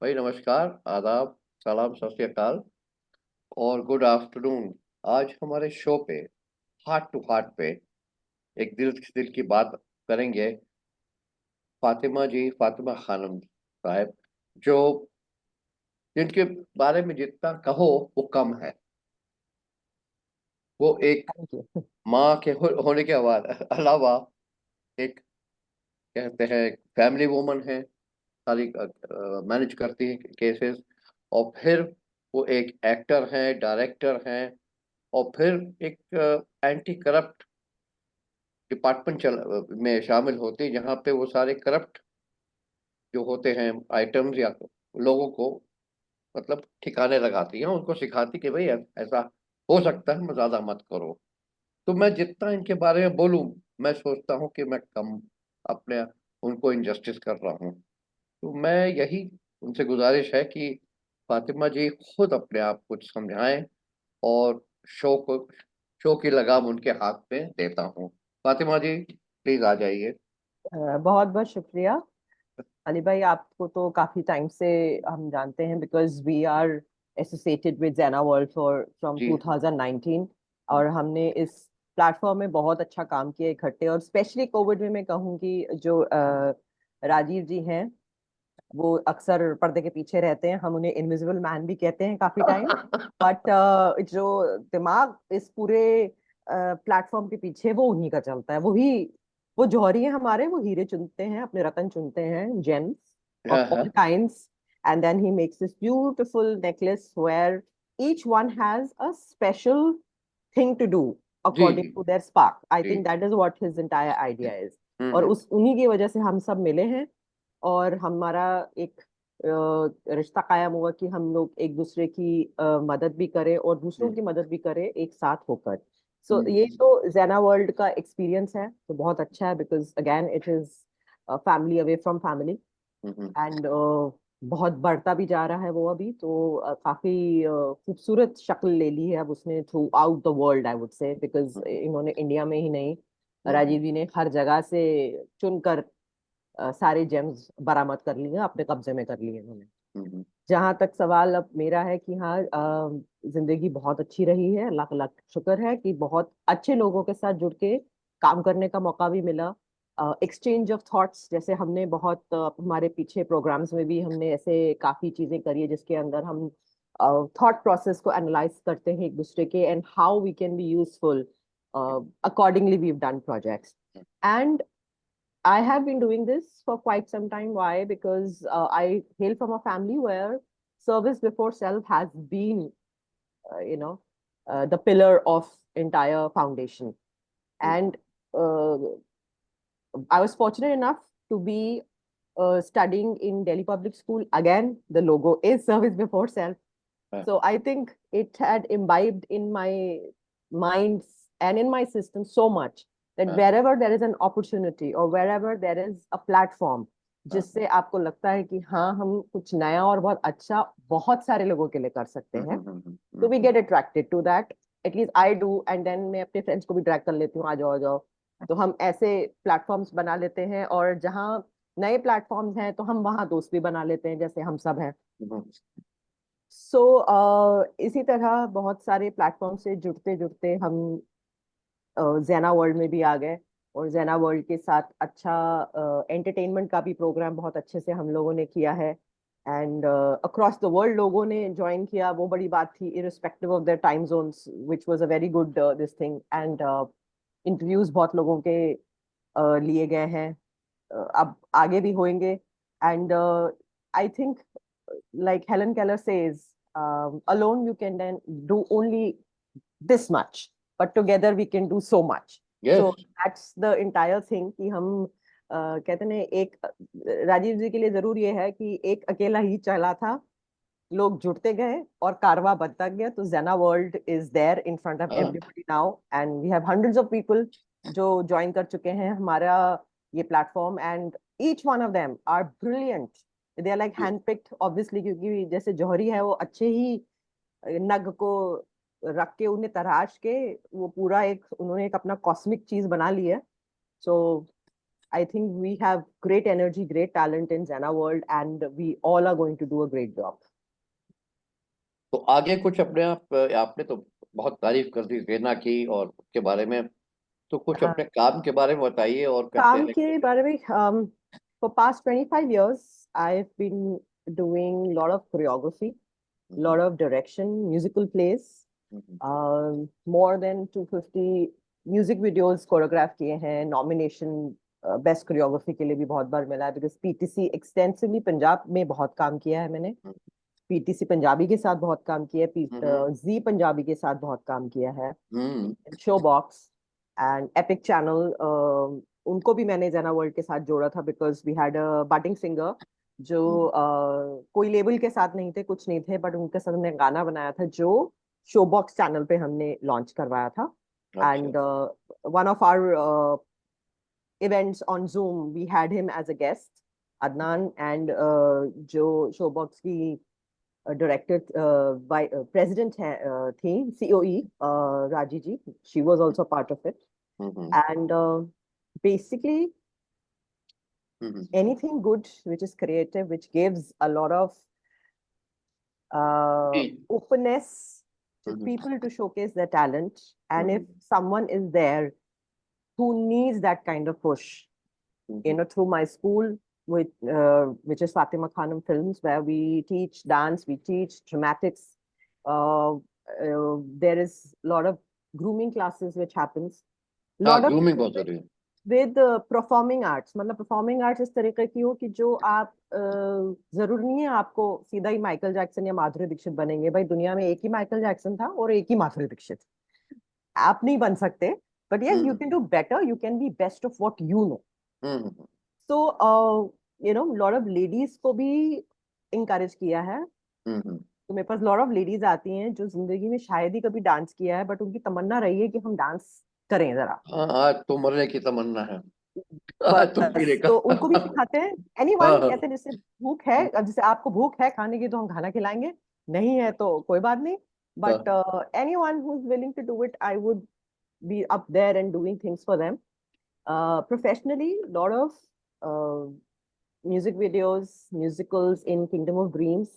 भाई नमस्कार, आदाब, सलाम, सत श्री अकाल और गुड आफ्टरनून। आज हमारे शो पे हार्ट टू हार्ट पे एक दिल की बात करेंगे। फातिमा खानम साहब, जो जिनके बारे में जितना कहो वो कम है। वो एक थैंक यू। माँ के होने के अलावा एक कहते हैं फैमिली वुमन है। सारी मैनेज करती है केसेस। और फिर वो एक एक्टर हैं, डायरेक्टर हैं। और फिर एक एंटी करप्ट डिपार्टमेंट में शामिल होती है, जहाँ पे वो सारे करप्ट जो होते हैं आइटम्स या लोगों को मतलब ठिकाने लगाती है, उनको सिखाती कि भाई ऐसा हो सकता है, ज्यादा मत करो। तो मैं जितना इनके बारे में बोलूं, मैं सोचता हूँ कि मैं कम अपने उनको इनजस्टिस कर रहा हूँ। तो मैं यही उनसे गुजारिश है कि फातिमा जी खुद अपने आप कुछ समझाएं। और शो को शो की लगाम उनके हाथ में देता हूँ। फातिमा जी प्लीज आ जाइए। बहुत बहुत शुक्रिया। अली भाई, आपको तो काफी टाइम से हम जानते हैं, because we are associated with Zena World for from जी। 2019। और हमने इस प्लेटफॉर्म में बहुत अच्छा काम किया इकट्ठे, और स्पेशली कोविड में मैं कहूँगी जो राजीव जी हैं, वो अक्सर पर्दे के पीछे रहते हैं, हम उन्हें इनविजिबल मैन भी कहते हैं काफी टाइम। बट जो दिमाग इस पूरे प्लेटफॉर्म के पीछे, वो उन्हीं का चलता है। वो जौहरी है हमारे, वो हीरे चुनते हैं, अपने रतन चुनते हैं, जेम्स हाँ, ऑफ ऑल हाँ। Kinds. And then he makes this beautiful necklace where each one has a special thing to do जी, according to their spark. I जी। think that is what his entire idea is. और हम्म, उस उन्हीं की वजह से हम सब मिले हैं, और हमारा एक रिश्ता कायम हुआ कि हम लोग एक दूसरे की मदद भी करें और दूसरों हम्म, की मदद भी करें एक साथ होकर। सो हम्म, ये तो ज़ेना वर्ल्ड का एक्सपीरियंस है, तो बहुत अच्छा है, because again it is family away from family. Hmm, and बहुत बढ़ता भी जा रहा है वो अभी तो। काफी खूबसूरत शक्ल ले ली है अब उसने throughout the world, I would say, because hmm, इन्होंने इंडिया में ही नहीं, हम्म, राजीव जी ने हर जगह से चुनकर सारे जेम्स बरामद कर लिए, अपने कब्जे में कर लिए इन्होंने। हम्म, जहां तक सवाल अब मेरा है कि हाँ, जिंदगी बहुत अच्छी रही है, लाख लाख शुक्र है कि बहुत अच्छे लोगों के साथ जुड़ के काम करने का मौका भी मिला। एक्सचेंज ऑफ थॉट्स, जैसे हमने बहुत हमारे पीछे प्रोग्राम्स में भी हमने ऐसे काफी चीजें करी है जिसके अंदर हम थॉट प्रोसेस को एनालाइज करते हैं एक दूसरे के, and how we can be useful accordingly we done projects. And I have been doing this for quite some time. Why? Because I hail from a family where service before self has been, you know, the pillar of entire foundation. Hmm, And uh, I was fortunate enough to be studying in Delhi Public School. Again, the logo is service before self. हाँ, So I think it had imbibed in my mind and in my system so much that हाँ, wherever there is an opportunity or wherever there is a platform हाँ, जिससे आपको लगता है कि हाँ, हम कुछ नया और बहुत अच्छा बहुत सारे लोगों के लिए कर सकते हैं, तो we get attracted to that. At least I do, and then मैं अपने फ्रेंड्स को भी ड्रैग कर लेती हूँ, आ जाओ आ जाओ। तो हम ऐसे प्लेटफॉर्म्स बना लेते हैं, और जहाँ नए प्लेटफॉर्म्स हैं तो हम वहाँ दोस्त भी बना लेते हैं, जैसे हम सब हैं। हम्म, सो इसी तरह बहुत सारे प्लेटफॉर्म से जुड़ते जुड़ते हम ज़ेना वर्ल्ड में भी आ गए, और ज़ेना वर्ल्ड के साथ अच्छा एंटरटेनमेंट का भी प्रोग्राम बहुत अच्छे से हम लोगों ने किया है। एंड अक्रॉस द वर्ल्ड लोगों ने ज्वाइन किया, वो बड़ी बात थी, irrespective of their time zones, which was a very good this thing. And interviews बहुत लोगों के लिए गए हैं, अब आगे भी होंगे। And I think, like Helen Keller says, alone you can then do only this much, but together we can do so much. So yes. that's the entire thing कि हम कहते हैं एक राजीव जी के लिए जरूर ये है कि एक अकेला ही चला था, लोग जुड़ते गए और कारवा बनता गया, तो Zena World is there in front of हाँ, everybody now, and we have hundreds of people जो ज्वाइन कर चुके हैं हमारा ये platform. And each one of them are brilliant, they are like जी, हैंडपिक्ड, ऑब्वियसली, क्योंकि जैसे जौहरी है वो अच्छे ही नग को रख के उन्हें तराश के वो पूरा एक उन्होंने एक अपना कॉस्मिक चीज बना ली है। सो I think we have great energy, great talent in Zena World, and we all are going to do a great job. तो आगे कुछ अपने आप, आपने तो बहुत तारीफ कर दी सेना की और उसके बारे में, तो कुछ हाँ, अपने काम के बारे में बताइए और करते काम हैं के बारे में, for past 25 years I've been doing lot of choreography, lot of direction, musical plays, more than 250 music videos choreograph किए हैं. नॉमिनेशन बेस्ट कोरियोग्राफी के लिए भी बहुत बार मिला है, बिकॉज पीटीसी एक्सटेंसिवली पंजाब में बहुत काम किया है मैंने. पीटीसी पंजाबी के साथ बहुत काम किया है, जी पंजाबी के साथ बहुत काम किया है, show box and epic channel. उनको भी मैंने जेना वर्ल्ड के साथ जोड़ा था, because we had a budding singer जो कोई लेबल के साथ नहीं थे, कुछ नहीं थे, बट उनके साथ हमने गाना बनाया था जो शो बॉक्स चैनल पे हमने लॉन्च करवाया था. अच्छा. And one of our events on Zoom, we had him as a guest, Adnan, and जो showbox की डायरेक्टर प्रेसिडेंट थी, सीओई राजी जी, she was also part of it. And basically anything good which is creative, which gives a lot of openness to people to showcase their talent, and if someone is there who needs that kind of push, you know, through my school, with which is Fatima Khanum Films, where we teach dance, we teach dramatics. There is a lot of grooming classes which happens. हाँ, Lot of grooming बहुत जरूरी है. with performing arts, मतलब performing arts इस तरीके की हो कि जो आप जरूर नहीं है आपको सीधा ही माइकल जैक्सन या माधुरी दीक्षित बनेंगे. भाई दुनिया में एक ही माइकल जैक्सन था और एक ही माधुरी दीक्षित, आप नहीं बन सकते. But yes, you can do better, you can be best of what you know. So you know, lot of ladies को भी इंकरेज किया है. तो मेरे पास लॉट ऑफ लेडीज आती हैं जो जिंदगी में शायद ही कभी डांस किया है, बट उनकी तमन्ना रही है कि हम डांस करें जरा. हाँ, आज तो मरने की तमन्ना है. आज तो पीने बस का. तो उनको भी सिखाते हैं. एनीवन, हाँ, कहते हैं जैसे भूख है, अब जैसे आपको भूख है खाने की तो हम खाना खिलाएंगे, नहीं है तो कोई बात नहीं. But anyone who is willing to do it, I would be up there and doing things for them. Professionally, lot of music videos, musicals in Kingdom of Dreams.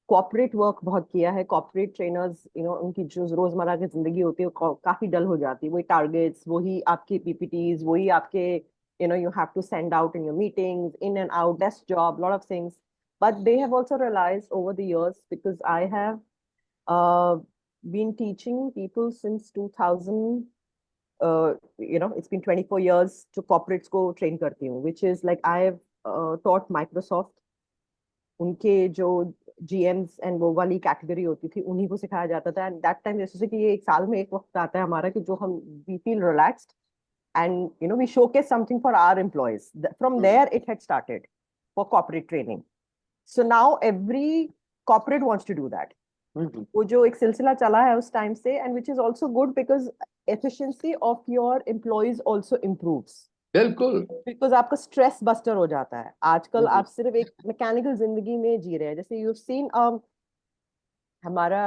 Corporate work बहुत किया है. कॉर्पोरेट ट्रेनर्स, यू नो, उनकी जो रोजमर्रा की जिंदगी होती है वो काफी डल हो जाती है. वही टारगेट्स, वही आपके पीपीटीज, वही आपके, you know, you have to send out in your meetings, in and out, desk job, lot of things. But they have also realized over the years, because I have uh, been teaching people since 2000. You know, it's been 24 years to corporates को train करती हूँ, which is like I have taught Microsoft. उनके जो GMs and वो वाली category होती थी उन्हीं को सिखाया जाता था. एंड दैट टाइम जैसे कि ये एक साल में एक वक्त आता है हमारा कि जो हम we feel relaxed and you know we showcase something for our employees. From there it had started for corporate training. So now every corporate wants to do that. वो जो एक सिलसिला चला है उस टाइम से, and which is also good because efficiency of your employees also improves. बिल्कुल. Because आपका स्ट्रेस बस्टर हो जाता है. आजकल आप सिर्फ एक मैकेनिकल जिंदगी में जी रहे हैं. जैसे यू सीन हमारा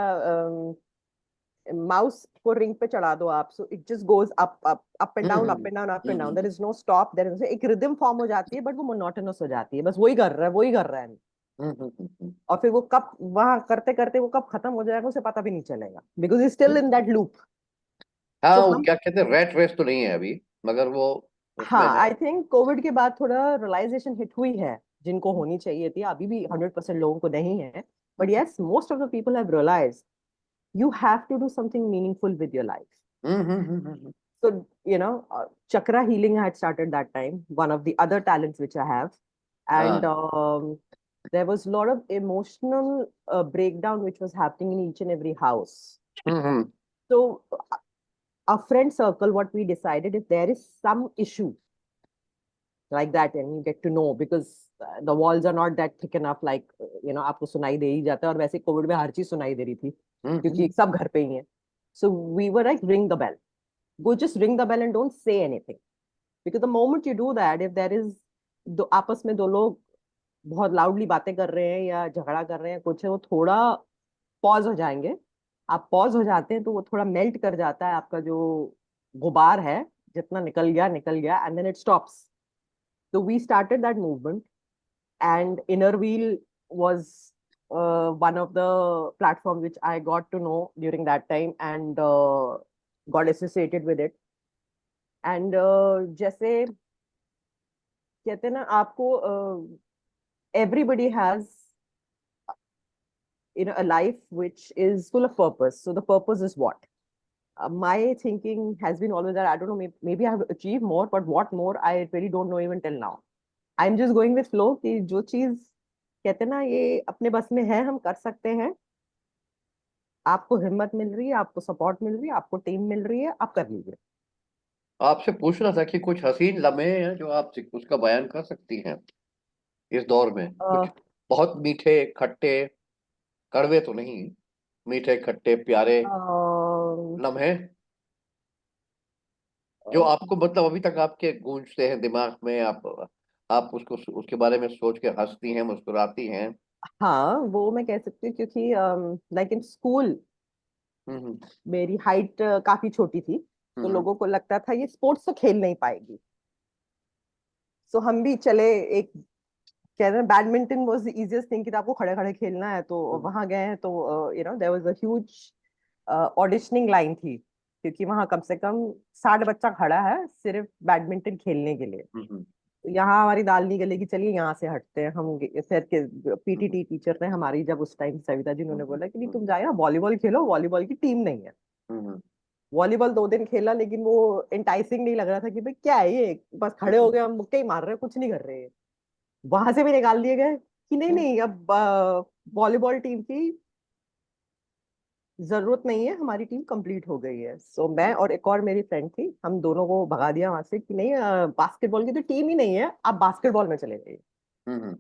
माउस को रिंग पे चढ़ा दो आप, so it just goes up up up and down, up and down, up and down. There is no stop. There is एक रिदम फॉर्म हो जाती है, बट वो मोनोटोनस हो जाती है. बस वही कर रहा है, वही कर रहा है. और फिर वो कब वहां करते करते वो कब खत्म हो जाएगा उसे पता भी नहीं चलेगा, because is still in that loop. हाँ, तो वो हम, क्या कहते हैं, रेट रेस तो नहीं है अभी, मगर वो उसमें हाँ, है. आई थिंक कोविड के बाद थोड़ा रियलाइजेशन हिट हुई है जिनको होनी चाहिए थी. अभी भी 100% लोगों को नहीं है, but yes, most of the people have realised you have to do something meaningful with your life. So, you know, chakra healing had started that time, one of the other talents which I have. And हाँ. there was a lot of emotional breakdown which was happening in each and every house. So a friend circle, what we decided, if there is some issue like that, and you get to know, because the walls are not that thick enough, like, you know, आपको सुनाई दे ही जाता है. और वैसे Covid में हर चीज सुनाई दे रही थी क्योंकि सब घर पे ही है. So we were like, ring the bell. Go, just ring the bell and don't say anything. Because the moment you do that, if there is दो आपस में दो लोग बहुत लाउडली बातें कर रहे हैं या झगड़ा कर रहे हैं कुछ है, वो थोड़ा पॉज हो जाएंगे. आप पॉज हो जाते हैं तो वो थोड़ा मेल्ट कर जाता है आपका जो गुबार है, जितना निकल गया निकल गया, and then it stops. So we started that movement, and Inner Wheel was one of the platforms which I got to know during that time, and got associated with it. And जैसे कहते हैं ना आपको, everybody has a life which is full of purpose. So the purpose is what? My thinking has been always that I don't know, maybe I have achieved more, but what more, I really don't know even till now. I'm just going with flow कि जो चीज कहते हैं ना ये अपने बस में है, हम कर सकते हैं, आपको हिम्मत मिल रही है, आपको सपोर्ट मिल रही है, आपको टीम मिल रही है, आप कर लीजिए। आपसे पूछना था कि कुछ हसीन लम्हे हैं जो आप उसका बयान कर सकती हैं इस दौर में, कुछ अ, बहुत मीठे खट्टे, कड़वे तो नहीं, मीठे खट्टे प्यारे अ, लम्हे जो आपको मतलब अभी तक आपके गूंजते हैं दिमाग में, आप उसको उसके बारे में सोच के हंसती हैं, मुस्कुराती हैं। हाँ, वो मैं कह सकती हूँ क्योंकि लाइक इन स्कूल हम्म मेरी हाइट काफी छोटी थी, तो हम्म लोगों को लगता था ये स्पोर्ट्स तो खेल नहीं पाएगी। सो हम भी चले, एक कह रहे हैं badminton was the easiest thing कि आपको खड़े खड़े खेलना है, तो हम्म वहां गए हैं, तो there was a huge auditioning line थी, क्योंकि वहां कम से कम 60 बच्चा खड़ा है सिर्फ बैडमिंटन खेलने के लिए। हम्म तो यहाँ हमारी दाल नहीं गलेगी, चलिए यहाँ से हटते हैं हम। सर के हम्म पीटीटी टीचर ने हमारी, जब उस टाइम सविता जी, उन्होंने हम्म बोला कि नहीं, हम्म तुम जाए ना वॉलीबॉल खेलो, वॉलीबॉल की टीम नहीं है। हम्म वॉलीबॉल 2 दिन खेला, लेकिन वो इंटाइसिंग नहीं लग रहा था कि भाई क्या है ये, बस खड़े हो हम्म गए हम, मुक्के ही मार रहे हैं, कुछ नहीं कर रहे हैं। वहां से भी निकाल दिए गए कि नहीं हम्म नहीं, अब वॉलीबॉल टीम की जरूरत नहीं है, हमारी टीम कंप्लीट हो गई है। सो मैं और एक और मेरी फ्रेंड थी, हम दोनों को भगा दिया वहां से कि नहीं, बास्केटबॉल की तो टीम ही नहीं है, आप बास्केटबॉल में चले जाइए। हम्म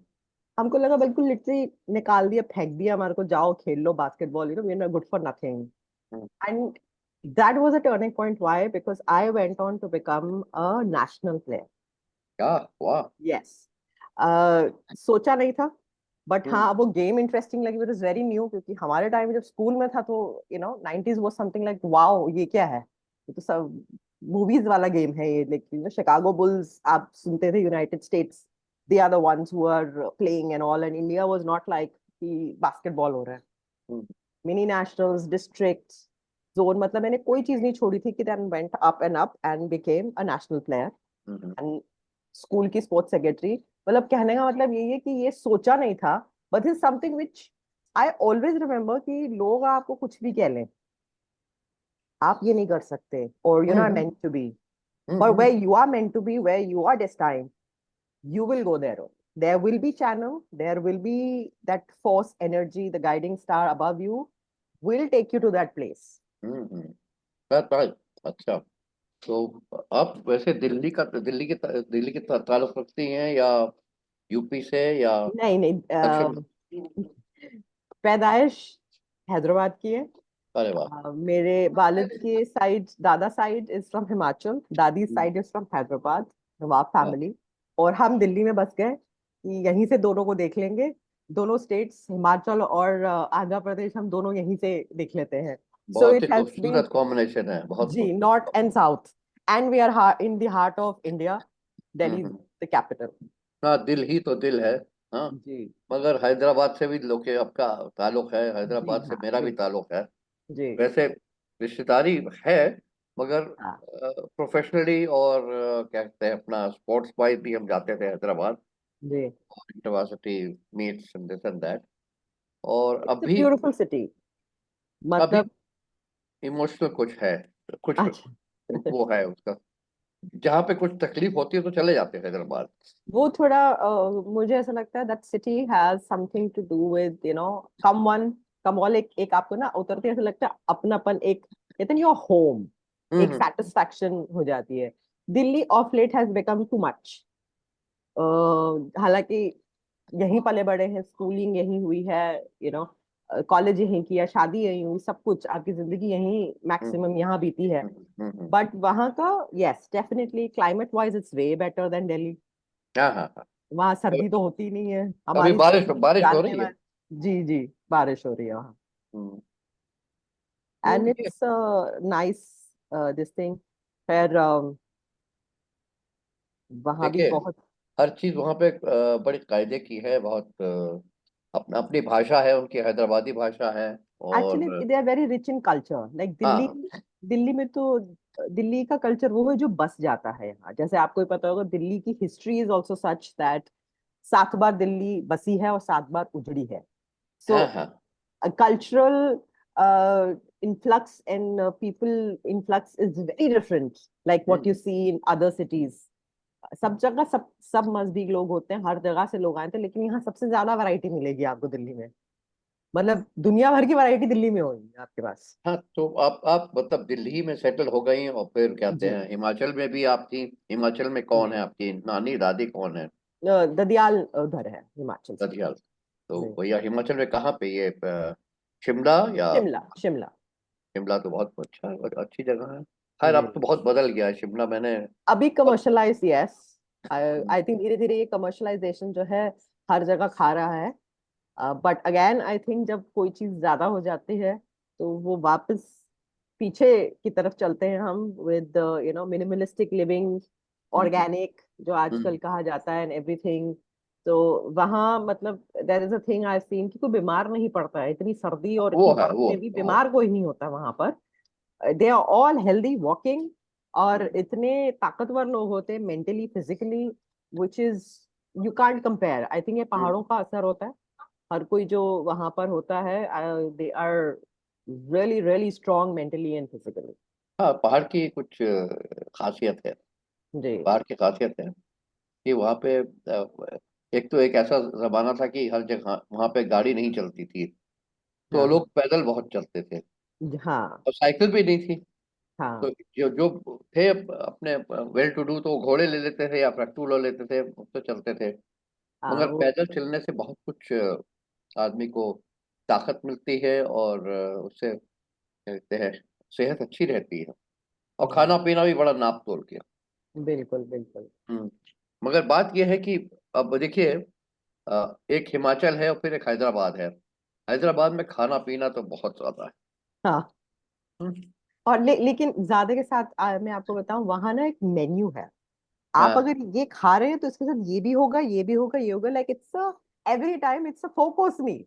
हमको लगा बिल्कुल लिटरली निकाल दिया, फेंक दिया हमारे को, जाओ खेल लो basketball, we are good for nothing. Hmm. And that was a turning point. Why? Because I went on to become a national player. क्या? वाह। यस। सोचा नहीं था, बट हम्म हाँ वो गेम इंटरेस्टिंग लगी, इट इज वेरी न्यू, क्योंकि हमारे टाइम में जब स्कूल में था तो 90s was something like wow, ये क्या है, ये तो सब मूवीज वाला गेम है ये। लेकिन शिकागो बुल्स आप सुनते थे, United States, they are the ones who are playing and all, and India was not like कि बास्केटबॉल हो रहा है। Hmm mini nationals, districts, zone, मतलब मैंने कोई चीज नहीं छोड़ी थी कि then went up and became a national player hmm and school की स्पोर्ट्स सेक्रेटरी। मतलब कहने का मतलब यही है कि ये सोचा नहीं था, but is something which I always remember कि लोग आपको कुछ भी कह लें, आप ये नहीं कर सकते, और you not hmm meant to be, hmm पर hmm where you are meant to be, where you are destined, you will go there. There will be channel, there will be that force energy, the guiding star above you will take you to that place. हम्म। बात बात अच्छा। तो आप वैसे दिल्ली के ताल्लुक रखती हैं या यूपी से या नहीं नहीं, दक्षिण? पैदाइश हैदराबाद की है। अरे वाह। मेरे वालिद के साइड, दादा साइड इज फ्रॉम हिमाचल, दादी हम्म, साइड इज फ्रॉम हैदराबाद, नवाब हाँ, फैमिली। और हम दिल्ली में बस गए कि यहीं से दोनों को देख लेंगे, दोनों स्टेट्स, हिमाचल और आंध्र प्रदेश, हम दोनों यहीं से देख लेते हैं। सो बहुत ही इट हैज बीन, खूबसूरत कॉम्बिनेशन है, बहुत जी, खूबसूरत। North and south, and we are in the heart of India, Delhi hmm. The capital. हाँ, दिल ही तो दिल है। हाँ, जी मगर हैदराबाद से भी लोग के आपका ताल्लुक है, जी, हैदराबाद से हाँ मेरा भी बिल्कुल। ताल्लुक है। जी वैसे रिश्तेदारी है, मगर हाँ प्रोफेशनली और क्या कहते हैं, अपना स्पोर्ट्स वाइज भी हम जाते थे हैदराबाद, जी, university meets and this and that. और इट्स अ ब्यूटीफुल सिटी, अभी मतलब। इमोशनल कुछ है, कुछ अच्छा। वो है उसका, जहाँ पे कुछ तकलीफ होती है तो चले जाते हैं हैदराबाद। वो थोड़ा मुझे ऐसा लगता है that city has something to do with come one, come all, एक एक आपको ना उतरते ऐसा लगता है अपनापन, एक कहते हैं योर होम, एक हम्म सेटिस्फैक्शन हो जाती है। Delhi of late has become too much. हालांकि यहीं पले बड़े हैं, स्कूलिंग यहीं हुई है, कॉलेज यहीं किया, शादी यहीं हुई, सब कुछ आपकी जिंदगी यहीं हम्म मैक्सिमम यहाँ बीती है। हम्म। बट वहाँ का, yes definitely climate wise it's way better than Delhi. हाँ हाँ हाँ। वहाँ सर्दी तो होती ही नहीं है, अभी हमारी बारिश सर्दी बारिश हो जानने रही है। वाले। जी जी, बारिश हो रही है वहाँ, हम्म। एंड ये इट्स नाइस दिस थिंग। फिर वहाँ भी देखिए, बहुत। हर चीज वहाँ पे बड़ी कायदे की है, बहुत अपना अपनी भाषा है उनकी, हैदराबादी भाषा है। एक्चुअली और they are very rich in culture, like Delhi. हाँ दिल्ली में तो दिल्ली का कल्चर वो है जो बस जाता है यहाँ। जैसे आपको ही पता होगा, दिल्ली की history is also such that 7 बार दिल्ली बसी है और 7 बार उजड़ी है। सो हाँ हाँ। cultural influx and people influx is very different like what you hmm, see in other cities. सब जगह सब मजहबी लोग होते हैं, हर जगह से लोग आए थे, लेकिन यहाँ सबसे ज्यादा वैरायटी मिलेगी आपको दिल्ली में। मतलब दुनिया भर की वैरायटी दिल्ली में होगी आपके पास। हाँ तो आप मतलब दिल्ली में सेटल हो गई और फिर कहते जी। हैं हिमाचल में भी आप थी। हिमाचल में कौन है आपकी नानी दादी कौन है? ददियाल उधर है हिमाचल से। दधियाल। तो जी। भैया हिमाचल में कहाँ पे ये शिमला या? शिमला शिमला। शिमला तो बहुत अच्छा है और अच्छी जगह है। खैर जी। अब तो बहुत बदल गया है शिमला, मैंने अभी बहुत। Commercialise, yes. आई थिंक धीरे धीरे ये कमर्शलाइजेशन जो है हर जगह खा रहा है। बट अगेन आई थिंक जब कोई चीज ज्यादा हो जाती है तो वो वापस पीछे की तरफ चलते हैं हम, with minimalistic living, hmm, organic जो आजकल हम्म, कहा जाता है, एंड एवरीथिंग। तो वहाँ मतलब there is a thing I seen कि कोई बीमार नहीं पड़ता है, इतनी सर्दी और वो इतनी है बर्फ वो में है भी बहुत। बीमार कोई नहीं होता वहां पर। They are all healthy walking, और हम्म, इतने ताकतवर लोग होते हैं mentally physically, which is you can't compare. I think ये हम्म। पहाड़ों का असर होता है। हर कोई जो वहां पर होता है, they are really really strong mentally and physically. हाँ पहाड़ की कुछ खासियत है। जी। पहाड़ की खासियत है कि वहाँ पे एक तो एक ऐसा जमाना था कि हर जगह वहाँ पे गाड़ी नहीं चलती थी, तो हाँ लोग पैदल बहुत चलते थे। हाँ और साइकिल भी नहीं थी। तो हाँ जो जो थे अपने वेल टू डू, तो वो घोड़े ले लेते थे या ट्रैक्टर ले लेते थे, उससे चलते थे। हाँ। मगर पैदल चलने से बहुत कुछ आदमी को ताकत मिलती है, और उससे कहते हैं सेहत अच्छी रहती है। और खाना पीना भी बड़ा नाप तोल के। बिल्कुल बिल्कुल। हम्म। मगर बात यह है कि अब देखिए, एक हिमाचल है और फिर एक हैदराबाद है। हैदराबाद में खाना पीना तो बहुत ज्यादा है। हाँ। हम्म, और लेकिन ज्यादा के साथ मैं आपको बताऊं, वहां ना एक मेन्यू है। आप हाँ, अगर ये खा रहे हैं तो इसके साथ ये भी होगा, ये भी होगा, ये होगा, like it's a every time it's a four course meal.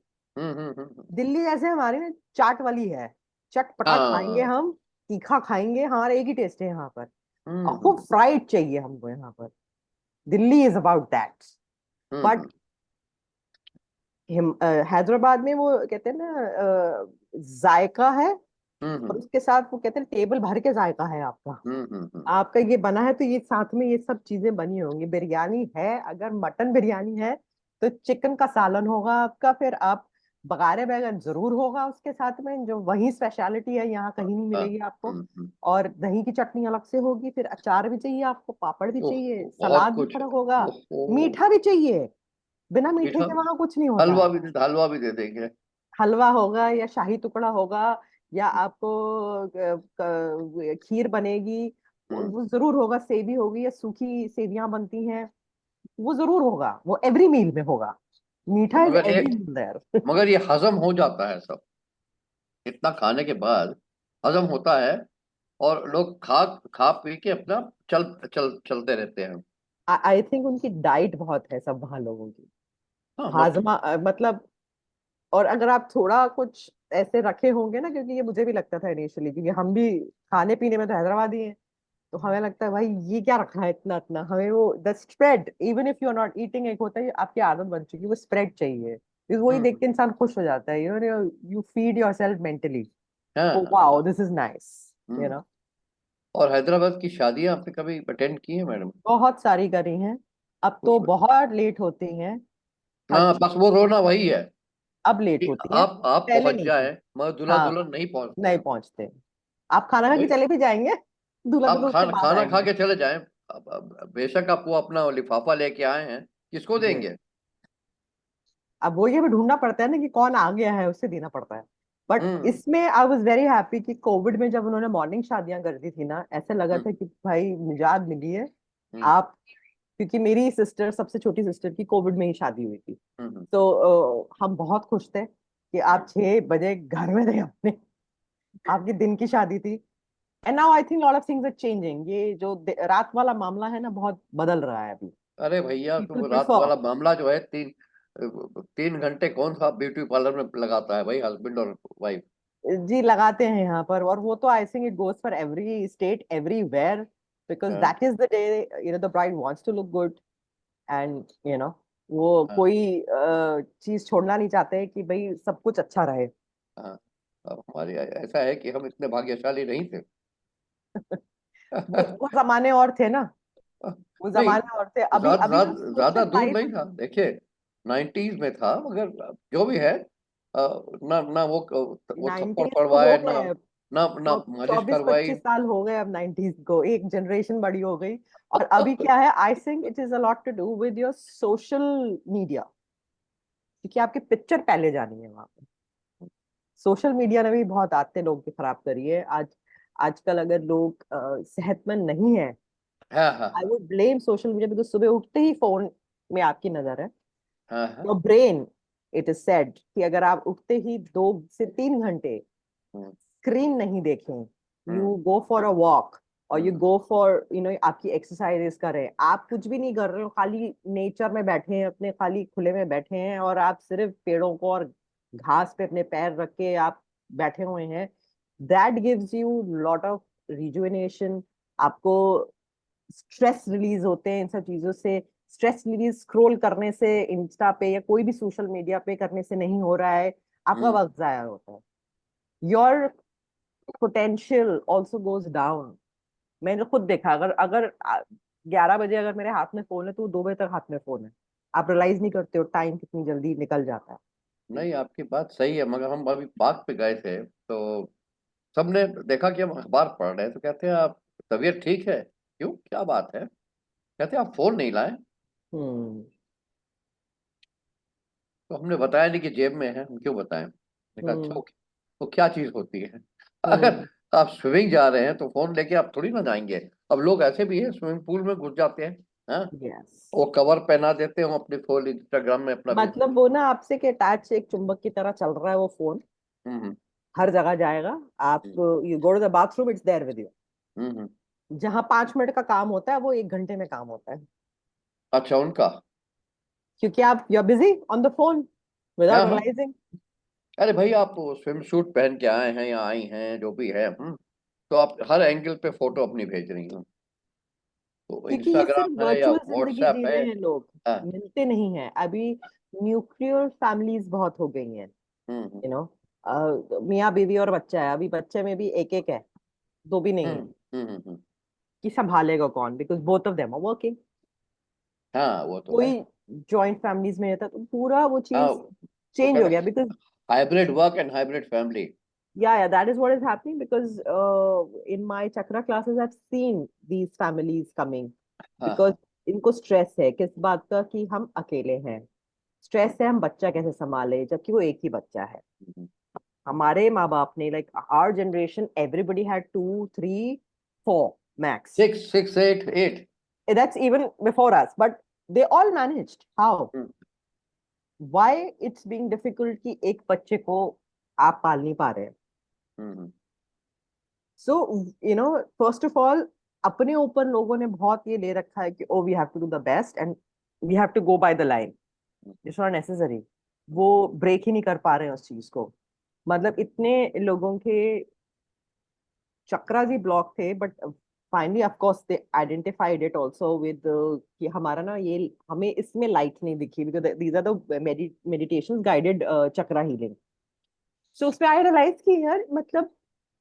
Delhi जैसे हमारी ना चाट वाली है, चटपटा खाएंगे हाँ, हम, तीखा खाएंगे, हमारा एक ही टेस्ट है यहाँ पर। और हम्म, खूब फ्राइड चाहिए हमको यहाँ पर। Delhi is about that. Hmm, but Hyderabad में वो कहते हैं ना, जायका है। और हम्म, उसके साथ वो कहते हैं टेबल भर के जायका है आपका। हम्म। आपका ये बना है तो ये साथ में ये सब चीजें बनी होंगी। बिरयानी है, अगर मटन बिरयानी है तो चिकन का सालन होगा आपका, फिर आप बघारे बैगन जरूर होगा उसके साथ में, जो वही स्पेशलिटी है, यहाँ कहीं नहीं हाँ, मिलेगी आपको। और दही की चटनी अलग से होगी, फिर अचार भी चाहिए आपको, पापड़ भी ओह, चाहिए, बहुत सलाद भी कुछ। अलग होगा, ओहो। मीठा भी चाहिए। बिना मीठे मीठा, के वहां कुछ नहीं होता है। हलवा भी दे देंगे। हलवा होगा या शाही टुकड़ा होगा, या आपको खीर बनेगी, हम्म। वो जरूर होगा। सेवी होगी या सूखी सेवियां बनती हैं, वो जरूर होगा, वो एवरी मील में होगा। मीठा इज मगर ये एवरी मील देयर। मगर ये हजम हो जाता है सब, इतना खाने के बाद हजम होता है। और लोग खा खा पी के अपना चलते रहते हैं। आई थिंक उनकी डाइट बहुत है सब वहां लोगों की। हाँ हाजमा मतलब, और अगर आप थोड़ा कुछ ऐसे रखे होंगे ना, क्योंकि ये मुझे भी लगता था इनिशियली, क्योंकि हम भी खाने पीने में तो हैदराबादी हैं। तो हमें लगता है भाई ये क्या रखा है इतना इतना, हमें वो the spread, even if you are not eating, एक होता है आपकी आदत बन चुकी है, वो स्प्रेड चाहिए। फिर वही देख हम्म, के इंसान खुश हो जाता है, you feed yourself mentally. Oh हाँ, wow, this is nice. You hmm. No और हैदराबाद की शादियां आपने कभी अटेंड की है मैडम? बहुत सारी करी हैं। अब तो उसमें बहुत लेट होती हैं। हर हाँ, चीज बस वो रोना वही है अब लेट कि होती है, आप पहले पहुंच नहीं थी। जाए मगर दूल्हा हाँ, दुल्हन नहीं पहुंचते नहीं हैं। पहुंचते। आप खाना खा के भाई चले भी जाएंगे, दूल्हा आप दुल्हन उसके बाद खाना खा आएंगे। के चले जाएं। बेशक आप वो अपना लिफाफा लेके आए हैं, किसको जी। देंगे? अब वो ये भी ढूंढना पड़ता है ना कि कौन आ गया है, उससे देना पड़ता है। बट हम्म, इसमें आई वाज वेरी हैप्पी कि कोविड में जब उन्होंने मॉर्निंग शादियां कर दी थी ना, ऐसा लगा हम्म, था कि भाई निजात मिली है। हम्म, आप, क्योंकि मेरी सिस्टर, सबसे छोटी सिस्टर की कोविड में ही शादी हुई थी। हम्म। तो हम बहुत खुश थे कि आप 6 बजे घर में थे अपने, आपकी दिन की शादी थी। And now I think lot of things are changing. ये जो रात वाला मामला है ना, बहुत बदल रहा है अभी। अरे भैया, पीपल तो रात प्रिफर। वाला मामला जो है, 3 घंटे कौन सा ब्यूटी पार्लर में लगाता है भाई, हस्बैंड और वाइफ? जी लगाते हैं यहाँ पर, और वो तो I think it goes for every state everywhere, because हाँ, that is the day the bride wants to look good, and वो हाँ, कोई चीज छोड़ना नहीं चाहते कि भाई सब कुछ अच्छा रहे। हाँ। अब हमारे ऐसा है कि हम इतने भाग्यशाली नहीं थे। वो जमाने और थे ना, वो नहीं, जमाने और थे। अभी ज्यादा अभी जो ज्यादा सोशल दूर लाइफ नहीं था, देखिए। 90s में था, मगर जो भी है, ना ना वो थप्पड़ 90s तो हो पड़वाए, ना गए अब, ना ना मालिश 24-25 करवाई। साल हो गए अब 90s को, एक जनरेशन बड़ी हो गई। और अभी क्या है, I think it is a lot to do with your social media, क्योंकि आपकी पिक्चर पहले जानी है वहां पे। सोशल मीडिया ने भी बहुत आते लोगों की खराब करी है। आजकल अगर लोग सेहतमंद नहीं है, हाँ, हाँ, आई हाँ, would blame social media, because सुबह उठते ही फोन में आपकी नजर है। हाँ, हाँ। Your brain, it is said कि अगर आप उठते ही 2 से 3 घंटे हम्म, स्क्रीन नहीं देखें, hmm, you go for a walk, और यू हम्म, गो फॉर आपकी एक्सरसाइजेस करें, आप कुछ भी नहीं कर रहे हो, खाली नेचर में बैठे हैं, अपने खाली खुले में बैठे हैं, और आप सिर्फ पेड़ों को और घास पे अपने पैर रख के आप बैठे हुए हैं, that gives you lot of rejuvenation. आपको स्ट्रेस रिलीज होते हैं इन सब चीजों से। स्ट्रेस रिलीज स्क्रॉल करने से, इंस्टा पे या कोई भी सोशल मीडिया पे करने से नहीं हो रहा है, आपका हम्म। वक्त जाया होता है। Your potential also goes down. मैंने खुद देखा, अगर अगर 11 बजे अगर मेरे हाथ में फोन है तो 2 बजे तक हाथ में फोन है। आप रियलाइज नहीं करते हो टाइम कितनी जल्दी निकल जाता है। नहीं, आपकी बात सही है, मगर हम अभी पार्क पे गए थे, तो सबने देखा कि हम अखबार पढ़ रहे हैं, तो कहते हैं, आप तबीयत ठीक है? क्यों, क्या बात है? कहते हैं, आप फोन नहीं लाए। हम्म। तो हमने बताया नहीं कि जेब में है, हम क्यों बताएं? मैंने कहा, अच्छा, हम्म। वो क्या चीज होती है? अगर हम्म। आप स्विमिंग जा रहे हैं तो फोन लेके आप थोड़ी ना जाएंगे। अब लोग ऐसे भी है, स्विमिंग पूल में घुस जाते हैं। हाँ, यस। वो कवर पहना देते हो अपने फोन, इंस्टाग्राम में अपना मतलब वो ना आपसे के अटैच एक चुंबक की तरह चल रहा है वो फोन, हम्म, हर जगह जाएगा। आप hmm, you go to the bathroom, it's there with you. Hmm, जहां 5 मिनट का काम होता है वो 1 घंटे में काम होता है, अच्छा, उनका। क्योंकि आप you are busy on the phone without हाँ, हाँ। रियलाइजिंग। अरे भाई, आप स्विम सूट पहन के आए हैं या आई हैं, जो भी है, तो आप हर एंगल पे फोटो अपनी भेज रही हो। तो क्योंकि ये सिर्फ इंस्टाग्राम है या वर्चुअल जिंदगी व्हाट्सएप जी है। रहे हैं लोग, हाँ, मिलते नहीं हैं अभी। न्यूक्लियर फैमिलीज बहुत हो गई हैं, हम्म, हम्म, यू नो, मियाँ बीवी और बच्चा है, अभी बच्चे में भी एक एक है, दो भी नहीं हम्म, है। हम्म। कि संभालेगा कौन, because both of them are working. हाँ, वो तो है। कोई जॉइंट फैमिलीज में रहता तो पूरा वो हाँ, चीज वो चेंज हो कहते गया, हैं, because hybrid work and hybrid family. yeah, that is what is happening, because in my chakra classes I've seen these families coming, हाँ, because हाँ, इनको स्ट्रेस है किस बात का कि हम अकेले हैं, स्ट्रेस है हम बच्चा कैसे संभाले जबकि वो एक ही बच्चा है। हम्म। हमारे माँ बाप ने, like our generation, everybody had 2, 3, 4 max. 6, 6, 8, 8। That's even before us, but they all managed. How? Hmm, Why it's being difficult कि एक बच्चे को आप पाल नहीं पा रहे हैं? हम्म, सो फर्स्ट ऑफ ऑल, अपने ऊपर लोगों ने बहुत ये ले रखा है कि oh we have to do the best and we have to go by the line. Hmm, it's not necessary. वो ब्रेक ही नहीं कर पा रहे हैं उस चीज को। मतलब इतने लोगों के चक्रास ही ब्लॉक थे, but finally of course they identified it also with कि हमारा ना ये, हमें इसमें लाइट नहीं दिखी, because these are the meditations guided chakra healing. So उसमें आई रियलाइज कि यार मतलब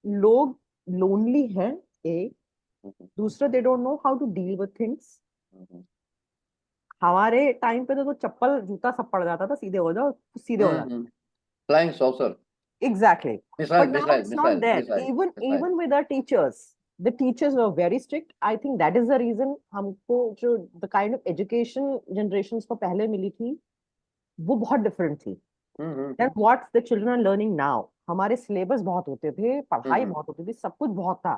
लोग लोनली हैं, एक, हम्म, दूसरा they don't know how to deal with things. Hmm, हमारे टाइम पे तो चप्पल जूता सब पड़ जाता था, सीधे हो जाओ तो सीधे हो जाता। Flying saucer. Exactly. Missile, But now missile, it's not missile, there. Missile, Even missile. even with our teachers, the teachers were very strict. I think that is the reason हमको जो the kind of education generations को पहले मिली थी वो बहुत different थी हम्म, than what the children are learning now. हमारे syllabus बहुत होते थे, पढ़ाई हम्म, बहुत होती थी, सब कुछ बहुत था।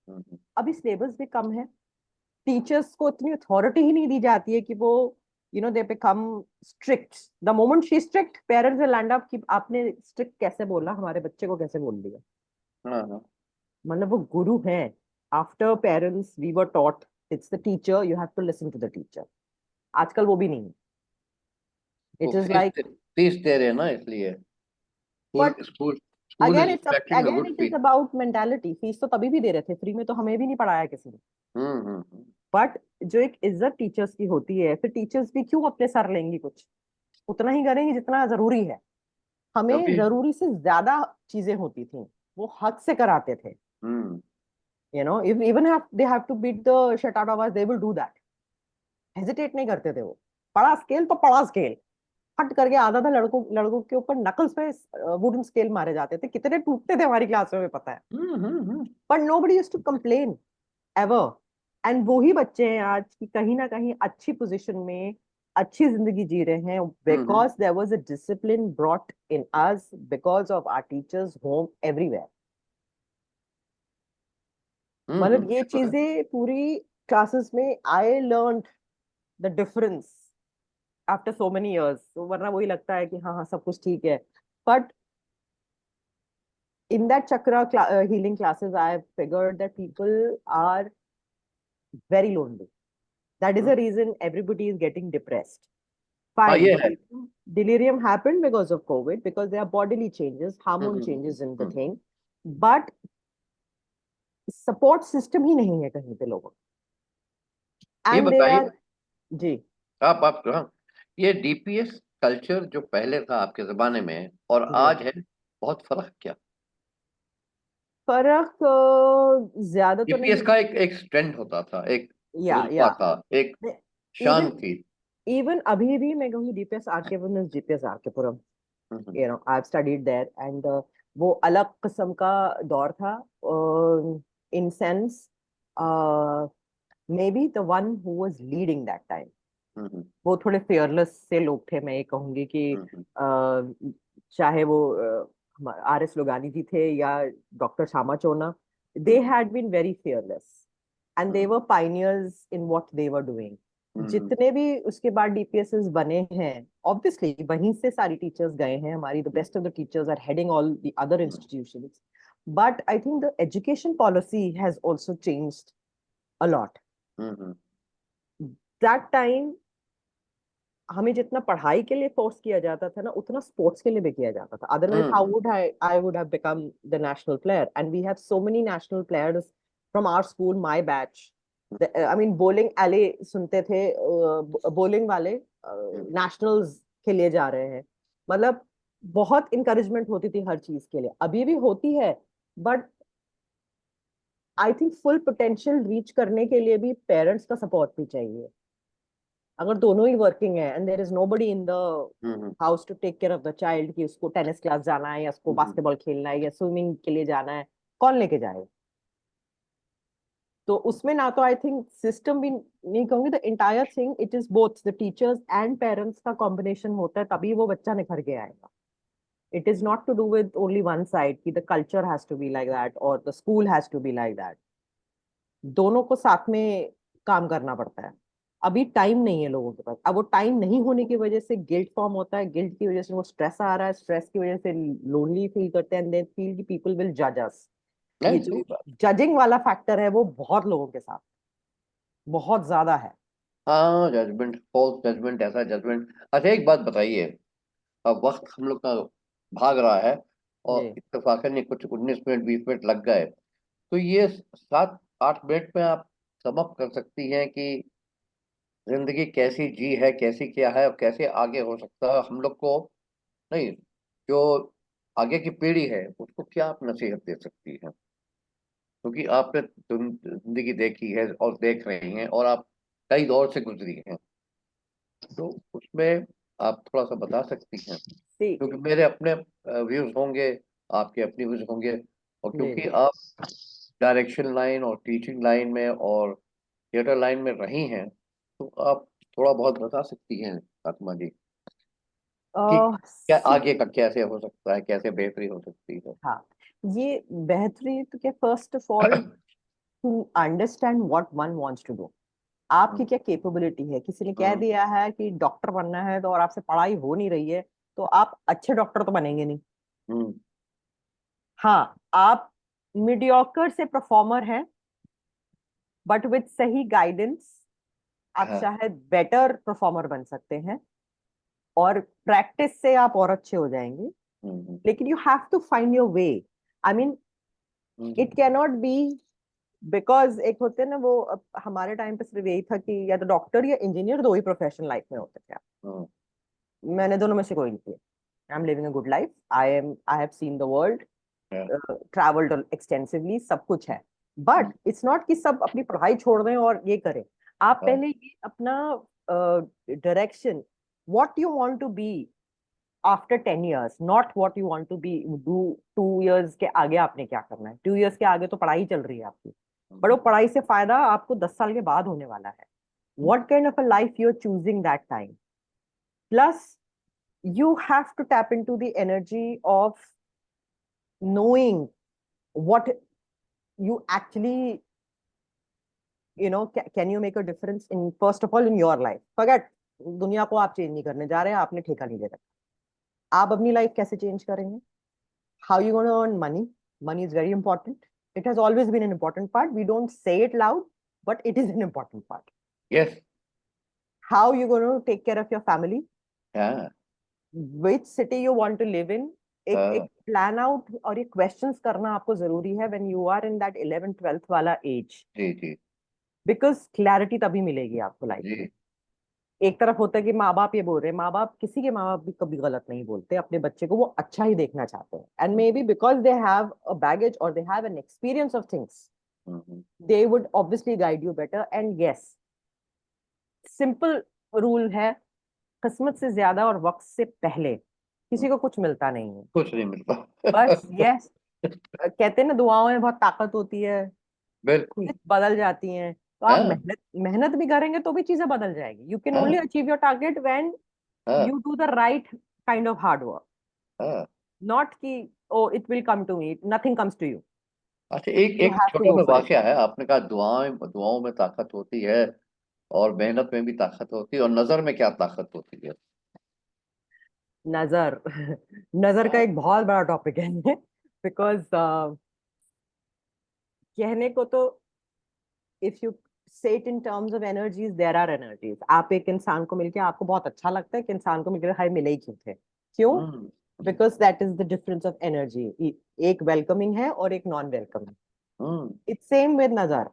हम्म, अभी syllabus भी कम है, टीचर्स को इतनी अथॉरिटी ही नहीं दी जाती है कि वो they become strict. The moment she strict, parents will land up कि आपने स्ट्रिक्ट कैसे बोला, हमारे बच्चे को कैसे बोल दिया। हाँ, हाँ। मतलब वो गुरु हैं। After parents we were taught it's the teacher, you have to listen to the teacher. आजकल वो भी नहीं है. वो इट इज लाइक, फीस दे रहे हैं ना, इसलिए school but school school is expecting a again good it is fee. About mentality. Fees तो तभी भी दे रहे थे, फ्री में तो हमें भी नहीं पढ़ाया किसी ने. हम्म। बट जो एक इज्जत टीचर्स की होती है, फिर टीचर्स भी क्यों अपने सर लेंगी, कुछ उतना ही करेंगे जितना जरूरी है. हमें अभी जरूरी से ज्यादा चीजें होती थी, वो हक से कराते थे. हम्म if even have they have to beat the shit out of us, they will do that. Hesitate नहीं करते थे वो. पढ़ा स्केल तो पढ़ा स्केल. फट करके आधा था लड़कों लड़कों के ऊपर नकल्स पे वुडन स्केल मारे जाते थे, कितने टूटते थे हमारी क्लास में पता है. Hmm. But nobody used to complain ever. एंड वो ही बच्चे हैं आज की कहीं ना कहीं अच्छी पोजीशन में, अच्छी जिंदगी जी रहे हैं, hmm because there was a discipline brought in us, because of our teachers home everywhere. मतलब ये ये तो है। चीजें पूरी क्लासेस में I learn the difference after so many years. तो वरना वही लगता है कि हाँ हाँ सब कुछ ठीक है. But in that chakra healing classes, I have figured that people are very lonely. That is hmm, the reason everybody is getting depressed. हाँ Fine, ये है। delirium happened because of COVID, because there are bodily changes, hormone hmm changes in the hmm. thing. But support system ही नहीं है कहीं पे लोगों. ये And they बताइए, are, जी, आप हाँ, ये डीपीएस कल्चर जो पहले था आपके जमाने में और जी. आज है, बहुत फर्क क्या? फर्क ज्यादा तो डीपीएस नहीं. का एक ट्रेंड होता था, एक या रुतबा था, एक इवन शान थी। इवन अभी भी मैं कहूँगी DPS RK Puram, GPS RK Puram, hmm I've studied there, and वो अलग किस्म का दौर था. In sense, uh, maybe the one who was leading that time, हम्म वो थोड़े fearless से लोग थे. मैं ये कहूंगी कि हम्म चाहे वो आर एस लोगानी जी थे या डॉक्टर श्यामा चोना, they hmm had been very fearless and they hmm were pioneers in what they were doing. हम्म जितने भी उसके बाद डीपीएसएस बने हैं, ऑब्वियसली वहीं से सारी टीचर्स गए हैं. हमारी the best of the teachers are heading all the other institutions. But I think the education policy has also changed a lot. Hmm that time हमें जितना पढ़ाई के लिए फोर्स किया जाता था ना, उतना स्पोर्ट्स के लिए भी किया जाता था. Otherwise how hmm would I would have become the national player. And we have so many national players from our school, my batch. I mean bowling alley सुनते थे, बॉलिंग वाले नेशनल्स के लिए जा रहे हैं. मतलब बहुत इंकरेजमेंट होती थी हर चीज के लिए, अभी भी होती है. But I think full potential reach करने के लिए भी पेरेंट्स का सपोर्ट भी चाहिए. अगर दोनों ही वर्किंग है and there is nobody in the hmm house to take care of the child, कि उसको टेनिस क्लास जाना है या उसको हम्म बास्केटबॉल खेलना है या स्विमिंग के लिए जाना है, कौन लेके जाएगा? तो उसमें ना तो आई थिंक सिस्टम भी नहीं कहूंगी, the entire thing it is both the teachers and parents का कॉम्बिनेशन होता है, तभी वो बच्चा निखर के आएगा. It is not to do with only one side कि the culture has to be like that और the school has to be like that. दोनों को साथ में काम करना पड़ता है. अभी टाइम नहीं है लोगों के पास. अब वो टाइम नहीं होने की वजह से गिल्ट फॉर्म होता है, गिल्ट की वजह से वो स्ट्रेस आ रहा है, स्ट्रेस की वजह से लोनली फील करते हैं, दे फील कि पीपल विल जज अस. ये नहीं, जो सही बात। जजिंग वाला फैक्टर है वो बहुत लोगों के साथ बहुत ज्यादा है. हाँ, जजमेंट, फॉल्स जजमेंट, ऐसा जजमेंट। अच्छा एक बात बताइए, अब वक्त हम लोग का भाग रहा है और जी. इत्तेफाकन ये कुछ 19 मिनट 20 मिनट लग गए, तो ये 7-8 मिनट में आप समअप कर सकती हैं कि जिंदगी कैसी जी है, कैसी क्या है और कैसे आगे हो सकता है हम लोग को? नहीं, जो आगे की पीढ़ी है उसको क्या आप नसीहत दे सकती हैं? क्योंकि आपने जिंदगी देखी है और देख रही हैं और आप कई दौर से गुजरी हैं, तो उसमें आप थोड़ा सा बता सकती हैं? जी. क्योंकि मेरे अपने व्यूज होंगे, आपके अपने व्यूज होंगे, और जी. क्योंकि आप डायरेक्शन लाइन और टीचिंग लाइन में और थिएटर लाइन में रही हैं, तो आप थोड़ा बहुत बता सकती हैं आत्मा जी कि क्या सी. आगे का कैसे हो सकता है, कैसे बेहतरी हो सकती है? हाँ, ये बेहतरी तो क्या, first of all to understand what one wants to do. आपकी हम्म क्या कैपेबिलिटी है. किसी ने कह हम्म दिया है कि डॉक्टर बनना है तो और आपसे पढ़ाई हो नहीं रही है, तो आप अच्छे डॉक्टर तो बनेंगे नहीं. हम्म हाँ, आप मीडियोकर से परफॉर्मर हैं, बट विद सही गाइडेंस आप हाँ, शायद बेटर परफॉर्मर बन सकते हैं, और प्रैक्टिस से आप और अच्छे हो जाएंगे, हम्म, लेकिन you have to find your way. I mean, hmm, it can not be, because एक होते हैं ना वो, हमारे टाइम पे सिर्फ यही था कि या तो डॉक्टर या इंजीनियर, दो ही प्रोफेशन लाइफ में होते थे। हम्म, मैंने दोनों में से कोई नहीं किया। I am living a good life, I have seen the world, हाँ, ट्रैवल्ड एक्सटेंसिवली, सब कुछ है। बट इट्स नॉट कि सब अपनी पढ़ाई छोड़ दें और ये करें। आप हाँ, पहले ये अपना direction, what you want to be after 10 years, not what you want to be do 2 years के आगे आपने क्या करना है। 2 years के आगे तो पढ़ाई चल रही है आपकी, पर वो पढ़ाई से फायदा आपको 10 साल के बाद होने वाला है। What kind of a life you are choosing that time, plus you have to tap into the energy of knowing what you actually, can you make a difference in, first of all, in your life. Forget दुनिया को आप change नहीं करने जा रहे हैं, आपने ठेका नहीं ले रखा। आप अपनी लाइफ कैसे चेंज करेंगे? how you going to earn money? Money is very important. It has always been an important part. We don't say it loud, but it is an important part. Yes, How you going to take care of your family? हाँ, Which city you want to live in? एक हाँ, plan out और ये questions करना आपको जरूरी है when you are in that 11th 12th वाला एज, जी, जी, बिकॉज क्लैरिटी तभी मिलेगी आपको लाइफ में। जी, एक तरफ होता है कि माँ बाप ये बोल रहे हैं, माँ बाप, किसी के माँ बाप भी कभी गलत नहीं बोलते, अपने बच्चे को वो अच्छा ही देखना चाहते हैं, and maybe because they have a baggage और they have an experience of things, hmm, they would obviously guide you better. And yes, simple rule है, किस्मत से ज्यादा और वक्त से पहले किसी को कुछ मिलता नहीं है। कुछ नहीं मिलता। बस यस, कहते हैं ना दुआओं में बहुत ताकत होती है, बिल्कुल, बदल जाती हैं। तो आप हाँ, मेहनत मेहनत भी करेंगे तो भी चीजें बदल जाएगी। यू कैन ओनली हाँ, अचीव योर टारगेट व्हेन हाँ, you do the right kind of hard work, हाँ। नॉट कि oh it will come to me, nothing comes to you, अच्छा, एक यू एक हैव टू छोटा गो सा फॉर इट। वाकया है। आपने कहा दुआएं, दुआओं में ताकत होती है, और मेहनत में भी ताकत होती है, और नजर में क्या ताकत होती है? नजर नजर का हाँ, एक बहुत बड़ा टॉपिक है बिकॉज कहने को तो, if you say it in terms of energies, there are energies. आप एक इंसान को मिलके आपको बहुत अच्छा लगता है कि इंसान को मिलकर हाय मिले ही क्यों थे, क्यों? Hmm, because that is the difference of energy, एक वेलकमिंग है और एक non welcoming. Hmm, it's same with नजर,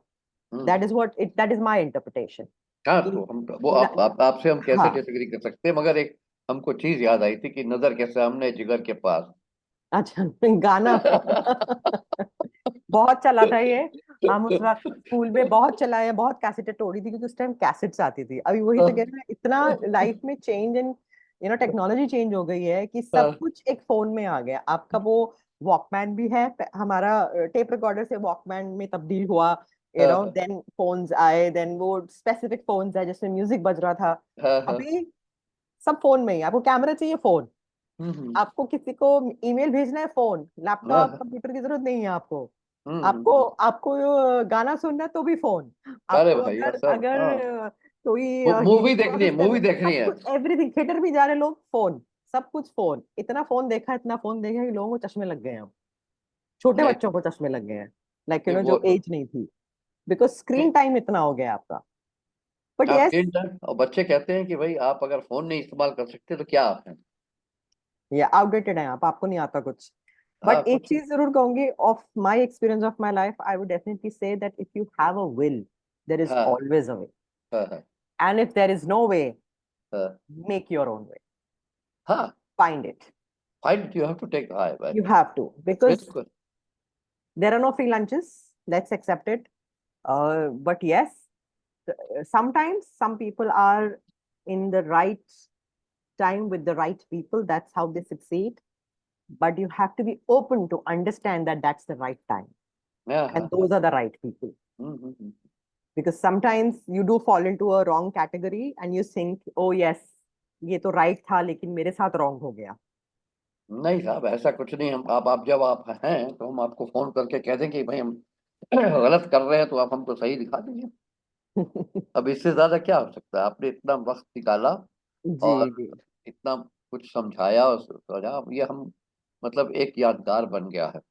hmm. That is what it, that is my interpretation हाँ, कि तो हम वो न, आपसे हम कैसे हाँ, डिसएग्री कर सकते हैं, मगर एक हमको चीज याद आई थी कि नजर के सामने जिगर के पास। अच्छा गाना बहुत चला था ये। हम उस वक्त स्कूल में बहुत चलाए, बहुत कैसेटें तोड़ी थी, क्योंकि उस टाइम कैसेट्स आती थी। अभी वही तो कह रही हूँ, इतना लाइफ में चेंज एंड टेक्नोलॉजी चेंज हो गई है कि सब कुछ एक फोन में आ गया। आपका वो वॉकमैन भी है, हमारा टेप रिकॉर्डर से वॉकमैन में तब्दील हुआ, देन फोन्स आए, देन वो स्पेसिफिक फोन्स आए जिसमें म्यूजिक बज रहा था। अभी सब फोन में ही, आपको कैमरा चाहिए फोन, आपको किसी को ईमेल भेजना है फोन, लैपटॉप कंप्यूटर की जरूरत नहीं है आपको, आपको आपको गाना सुनना है तो भी फोन, अरे आपको भैया अगर सब, अगर हाँ, कोई मूवी हीलिंग देखनी है, प्रोसेस करना मूवी है, देखनी सब है। कुछ एवरीथिंग, थिएटर भी जा रहे लोग, फोन, सब कुछ फोन। इतना फोन देखा, इतना फोन देखा कि लोगों को चश्मे लग गए हैं अब, छोटे नहीं, बच्चों को चश्मे लग गए हैं, लाइक वो जो एज नहीं थी, बिकॉज स्क्रीन टाइम इतना हो गया आपका। बट आप यस, स्क्रीन टाइम, और बच्चे कहते हैं कि भाई आप अगर फोन नहीं इस्तेमाल कर सकते तो क्या आप हैं? ये आउटडेटेड है आप, आपको नहीं आता कुछ। हाँ, बट एक कुछ। चीज जरूर कहूंगी, of my experience of my life, I would definitely say that if you have a will, there is हाँ, ऑलवेज अ वे, हाँ, हाँ, and if there is no way, हाँ, मेक योर ओन वे, हाँ। Find it. Fight, you have to take high by. You have to, because बिल्कुल। there are no free lunches. Let's accept it. But yes, sometimes some people are in the right time with the right people. That's how they succeed. But you have to be open to understand that that's the right time, हाँ, and हाँ, हाँ। those are the right people. Hmm. Because sometimes you do fall into a wrong category and you think, oh yes, ये तो right था लेकिन मेरे साथ wrong हो गया। नहीं साहब, ऐसा कुछ नहीं। हम आप जब आप हैं तो हम आपको फोन करके कह देंगे कि भाई हम गलत कर रहे हैं, तो आप हमको सही दिखा दीजिए। अब इससे ज्यादा क्या हो सकता है? आपने इतना वक्त निकाला जी और जी। इतना कुछ समझाया और समझा, अब ये हम मतलब एक यादगार बन गया है।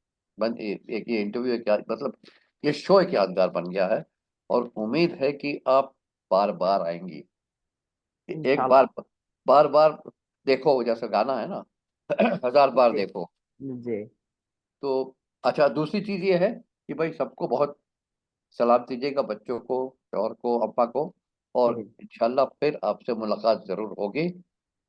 एक ये इंटरव्यू, एक मतलब ये शो एक यादगार बन गया है। और उम्मीद है कि आप बार बार आएंगी। एक इंशाल्लाह। बार, बार बार देखो, जैसे गाना है ना, 1000 बार जी। देखो। जी। तो अच्छा, दूसरी चीज ये है कि भाई सबको बहुत सलाम दीजिएगा, बच्चों को, शौहर को, अम्मा को, और जी। इंशाल्लाह फिर आपसे मुलाकात जरूर होगी।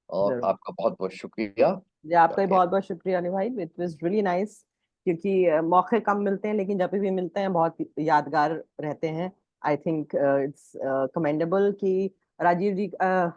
और जरूर। आपका बहुत बहुत शुक्रिया। जी, आपका भी बहुत बहुत शुक्रिया अनु भाई, इट वाज रियली नाइस। क्योंकि मौके कम मिलते हैं, लेकिन जब भी मिलते हैं बहुत यादगार रहते हैं। आई थिंक इट्स कमेंडेबल कि राजीव जी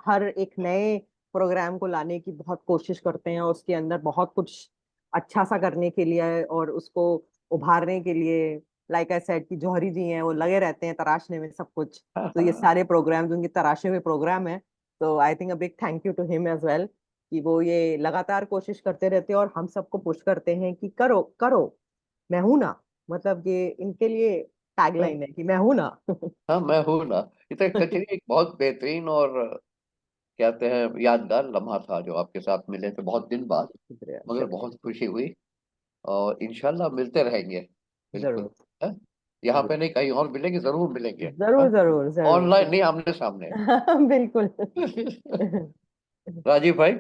हर एक नए प्रोग्राम को लाने की बहुत कोशिश करते हैं, और उसके अंदर बहुत कुछ अच्छा सा करने के लिए और उसको उभारने के लिए, लाइक आई सेड कि जौहरी जी हैं वो लगे रहते हैं तराशने में सब कुछ। तो ये सारे प्रोग्राम्स उनके तराशे हुए प्रोग्राम है। तो I think a big thank you to him as well, कि वो ये लगातार कोशिश करते रहते हैं और हम सबको पुश करते हैं कि करो करो, मैं हूं ना। मतलब ये इनके लिए टैगलाइन है कि मैं हूं ना। हाँ, मैं हूँ ना। ये तो सच एक बहुत बेहतरीन और कहते हैं यादगार लम्हा था जो आपके साथ मिले थे बहुत दिन बाद। शुक्रिया मगर शुक्रिया। बहुत खुशी हुई, और इंशाल्लाह मिलते रहेंगे। बिल्कुल। जरूर। है? यहाँ जी। पे नहीं, कहीं और मिलेंगे, जरूर मिलेंगे। जरूर जरूर जरूर ऑनलाइन नहीं, जरूर। आमने सामने। बिल्कुल। राजीव भाई,